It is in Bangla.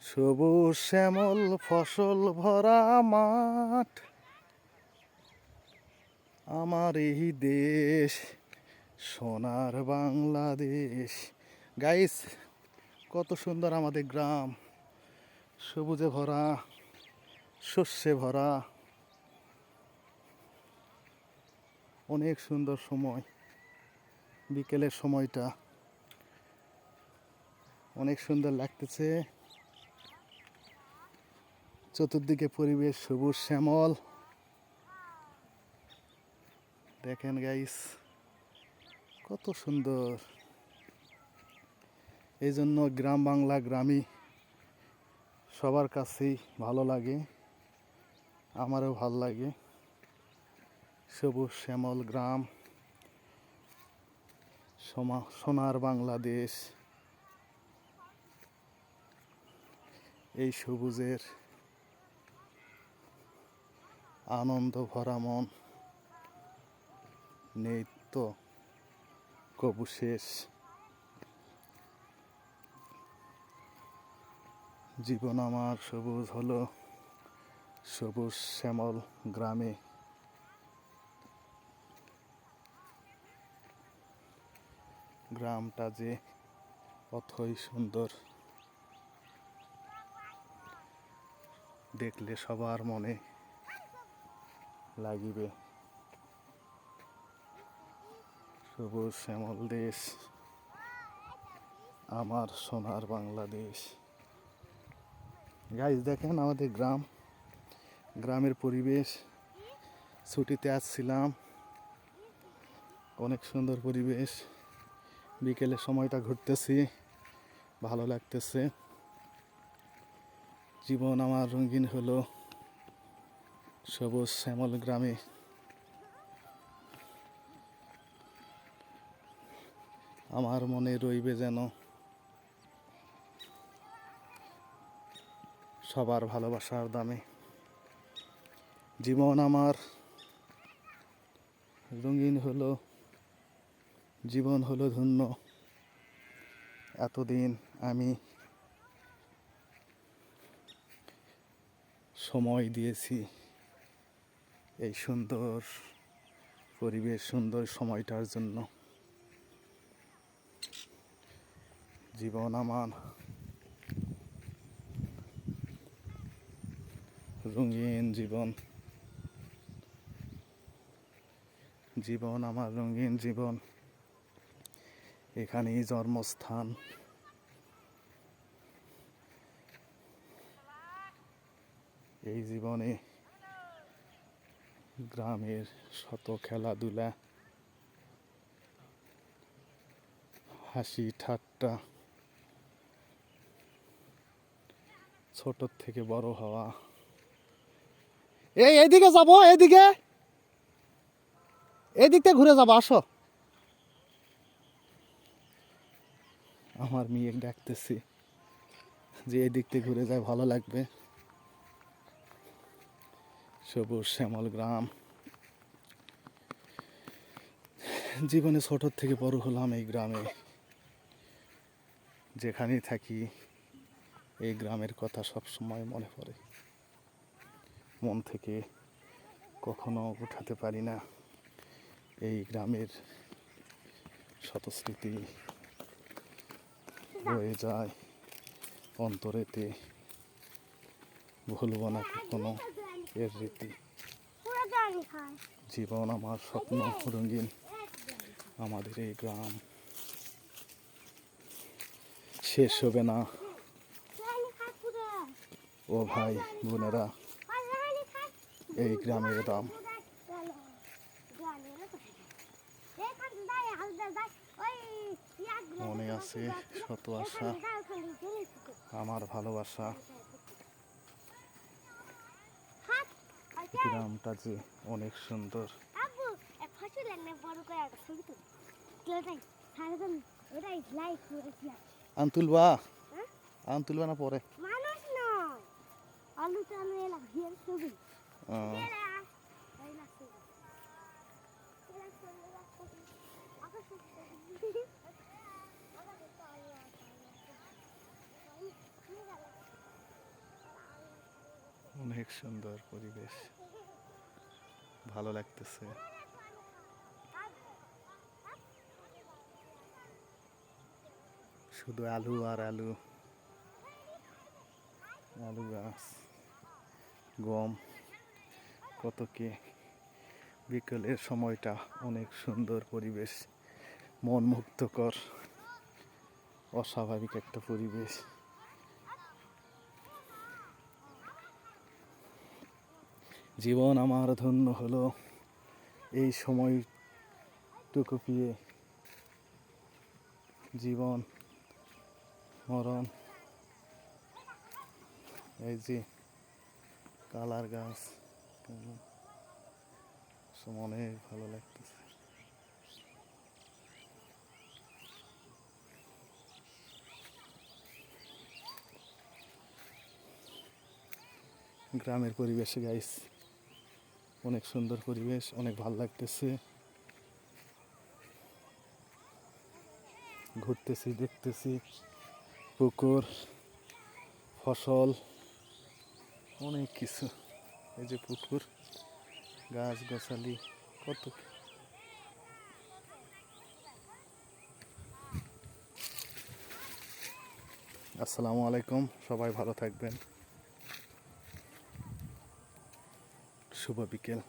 সবুজ শ্যামল ফসল ভরা মাঠ, আমার এই দেশ সোনার বাংলাদেশ। গাইস, কত সুন্দর আমাদের গ্রাম, সবুজে ভরা, শস্যে ভরা। অনেক সুন্দর সময়, বিকেলের সময়টা অনেক সুন্দর লাগতেছে। চতুর্দিকে পরিবেশ সবুজ শ্যামল। দেখেন গাইস, কত সুন্দর। এই জন্য গ্রাম বাংলা, গ্রামই সবার কাছেই ভালো লাগে, আমারও ভালো লাগে। সবুজ শ্যামল গ্রাম, সোনার বাংলাদেশ। এই সবুজের আনন্দ ভরা মন নেই তো কবু শেষ। জীবন আমার সবুজ হলো সবুজ শ্যামল গ্রামে। গ্রামটা যে অথই সুন্দর, দেখলে সবার মনে লাগিবে। সবুজ শ্যামল দেশ, আমার সোনার বাংলাদেশ। গাইজ দেখেন আমাদের গ্রাম, গ্রামের পরিবেশ। ছুটিতে আসছিলাম, অনেক সুন্দর পরিবেশ। বিকেলের সময়টা ঘুরতেছি, ভালো লাগতেছে। জীবন আমার রঙিন হলো সবুজ শ্যামল গ্রামে। আমার মনে রইবে যেন সবার ভালোবাসার দামে। জীবন আমার রঙিন হলো, জীবন হলো ধন্য। এতদিন আমি সময় দিয়েছি এই সুন্দর পরিবেশ, সুন্দর সময়টার জন্য। জীবন আমার রঙিন, জীবন জীবন আমার রঙিন জীবন। এখানেই জন্মস্থান। এই জীবনে গ্রামের শত খেলাধুলা, হাসি ঠাট্টা, ছোট থেকে বড় হওয়া। এইদিকে যাবো, এদিক থেকে ঘুরে যাবো, আসো। আমার মেয়ে ডাকতেছি যে এদিক থেকে ঘুরে যায়, ভালো লাগবে। সবুজ শ্যামল গ্রাম। জীবনে ছোট থেকে বড় হলাম এই গ্রামে। যেখানেই থাকি এই গ্রামের কথা সব সময় মনে পড়ে। মন থেকে কখনো উঠাতে পারি না এই গ্রামের শত স্মৃতি রয়ে যায় অন্তরেতে। ভুলব না কখনো এর রীতি। জীবন আমার স্বপ্ন রঙিন, আমাদের এই গ্রাম শেষ হবে না। ও ভাই বোনেরা, এই গ্রামের দাম। মনে আছে শত আশা, আমার ভালোবাসা। গ্রামটা যে অনেক সুন্দর। আন তুলবা না পরে? অনেক সুন্দর পরিবেশ, ভালো লাগতেছে। শুধু আলু আর আলু, আলু গাছ, গম, কত কি। বিকেলের সময়টা অনেক সুন্দর পরিবেশ, মন মুগ্ধকর, অস্বাভাবিক একটা পরিবেশ। জীবন আমার ধন্য হলো এই সময়টুকু পেয়ে। জীবন মরণ, এই যে কালার গাছ, অনেক ভালো লাগতেছে। গ্রামের পরিবেশে গাইস, অনেক সুন্দর পরিবেশ, অনেক ভালো লাগতেছে। ঘুরতেছি, দেখতেছি পুকুর, ফসল, অনেক কিছু। এই যে পুকুর, গাছ গাছালি, কত কি। আসসালামু আলাইকুম, সবাই ভালো থাকবেন। শুভ বিকেল।